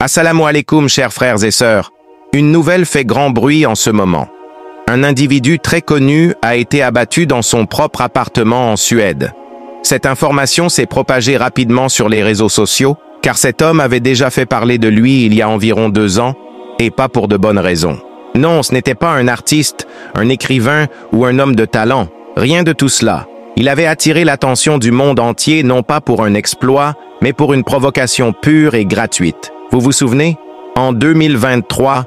Assalamu alaikum, chers frères et sœurs. Une nouvelle fait grand bruit en ce moment. Un individu très connu a été abattu dans son propre appartement en Suède. Cette information s'est propagée rapidement sur les réseaux sociaux, car cet homme avait déjà fait parler de lui il y a environ 2 ans, et pas pour de bonnes raisons. Non, ce n'était pas un artiste, un écrivain ou un homme de talent. Rien de tout cela. Il avait attiré l'attention du monde entier non pas pour un exploit, mais pour une provocation pure et gratuite. Vous vous souvenez? En 2023,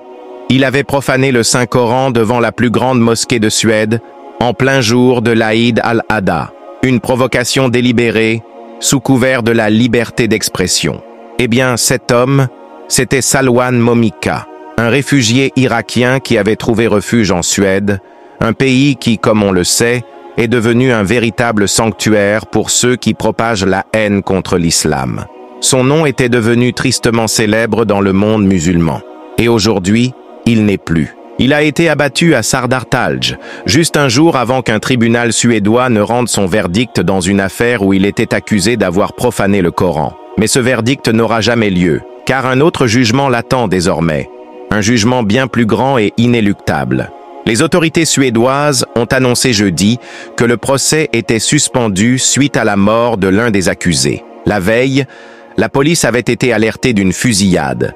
il avait profané le Saint-Coran devant la plus grande mosquée de Suède, en plein jour de l'Aïd al-Adha. Une provocation délibérée, sous couvert de la liberté d'expression. Eh bien, cet homme, c'était Salwan Momika, un réfugié irakien qui avait trouvé refuge en Suède, un pays qui, comme on le sait, est devenu un véritable sanctuaire pour ceux qui propagent la haine contre l'islam. Son nom était devenu tristement célèbre dans le monde musulman. Et aujourd'hui, il n'est plus. Il a été abattu à Sardartalj, juste un jour avant qu'un tribunal suédois ne rende son verdict dans une affaire où il était accusé d'avoir profané le Coran. Mais ce verdict n'aura jamais lieu, car un autre jugement l'attend désormais. Un jugement bien plus grand et inéluctable. Les autorités suédoises ont annoncé jeudi que le procès était suspendu suite à la mort de l'un des accusés. La veille, la police avait été alertée d'une fusillade.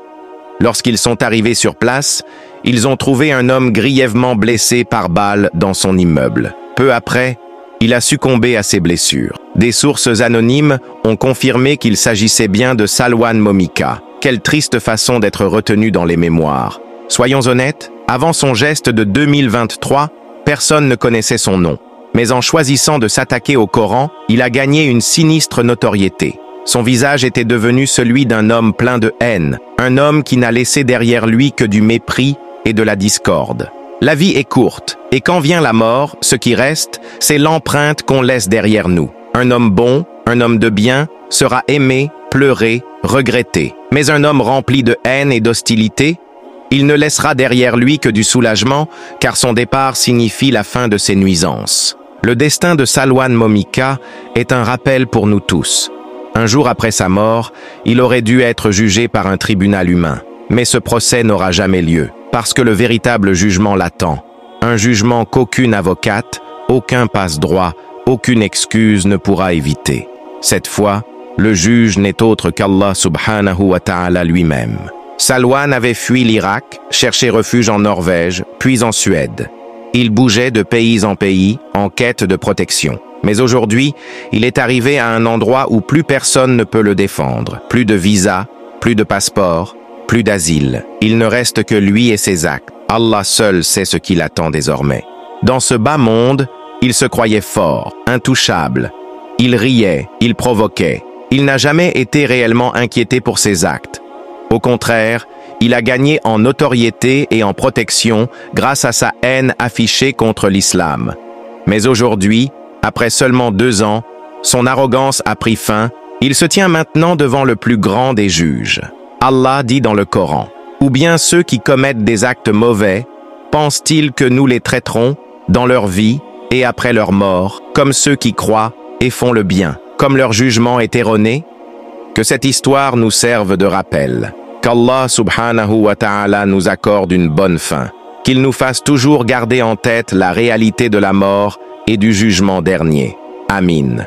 Lorsqu'ils sont arrivés sur place, ils ont trouvé un homme grièvement blessé par balle dans son immeuble. Peu après, il a succombé à ses blessures. Des sources anonymes ont confirmé qu'il s'agissait bien de Salwan Momika. Quelle triste façon d'être retenu dans les mémoires. Soyons honnêtes, avant son geste de 2023, personne ne connaissait son nom. Mais en choisissant de s'attaquer au Coran, il a gagné une sinistre notoriété. Son visage était devenu celui d'un homme plein de haine, un homme qui n'a laissé derrière lui que du mépris et de la discorde. La vie est courte, et quand vient la mort, ce qui reste, c'est l'empreinte qu'on laisse derrière nous. Un homme bon, un homme de bien, sera aimé, pleuré, regretté. Mais un homme rempli de haine et d'hostilité, il ne laissera derrière lui que du soulagement, car son départ signifie la fin de ses nuisances. Le destin de Salwan Momika est un rappel pour nous tous. Un jour après sa mort, il aurait dû être jugé par un tribunal humain. Mais ce procès n'aura jamais lieu, parce que le véritable jugement l'attend. Un jugement qu'aucune avocate, aucun passe-droit, aucune excuse ne pourra éviter. Cette fois, le juge n'est autre qu'Allah subhanahu wa ta'ala lui-même. Salwan avait fui l'Irak, cherché refuge en Norvège, puis en Suède. Il bougeait de pays en pays, en quête de protection. Mais aujourd'hui, il est arrivé à un endroit où plus personne ne peut le défendre. Plus de visa, plus de passeport, plus d'asile. Il ne reste que lui et ses actes. Allah seul sait ce qu'il attend désormais. Dans ce bas monde, il se croyait fort, intouchable. Il riait, il provoquait. Il n'a jamais été réellement inquiété pour ses actes. Au contraire, il a gagné en notoriété et en protection grâce à sa haine affichée contre l'islam. Mais aujourd'hui, après seulement 2 ans, son arrogance a pris fin. Il se tient maintenant devant le plus grand des juges. Allah dit dans le Coran, « Ou bien ceux qui commettent des actes mauvais, pensent-ils que nous les traiterons dans leur vie et après leur mort, comme ceux qui croient et font le bien, comme leur jugement est erroné? Que cette histoire nous serve de rappel. Qu'Allah subhanahu wa ta'ala nous accorde une bonne fin. Qu'il nous fasse toujours garder en tête la réalité de la mort et du jugement dernier. Amin.